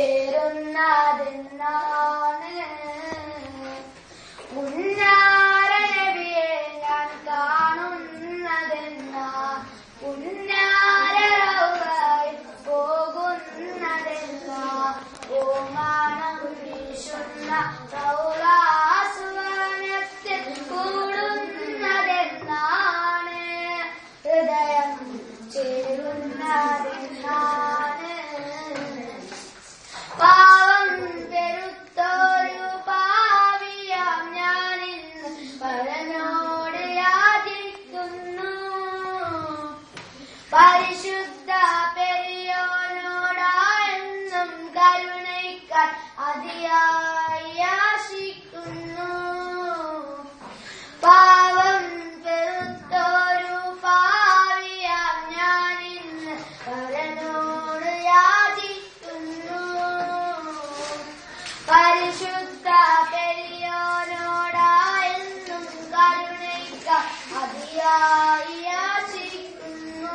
ചേരുന്നതെന്നാണ് ഉന്നാര നബിയെ ഞാൻ കാണുന്നതെന്നാ ഉന്നാര റൗളയിൽ പോകുന്നതെന്നാ ഓമാനം വീശുന്ന റൗളാസുവനത്തിൽ കൂടുന്നതെന്നാണ് ഹൃദയം ചേരുന്നതെന്നാണ് പാവം പെരുത്തോരു പാവിയാം ഞാനിന്ന് പരനോട് യാചിക്കുന്നു പരിശുദ്ധ പെരിയോനോടായെന്നും കരുണയ്ക്കാൻ അതിയായി ആശിക്കുന്നു പാവം പെരുത്തോരു പാവിയാം ഞാനിന്ന് പരനോട് യാചിക്കുന്നു പരിശുദ്ധ പെരിയോനോടായെന്നും കരുണയ്ക്കാൻ അതിയായി ആശിക്കുന്നു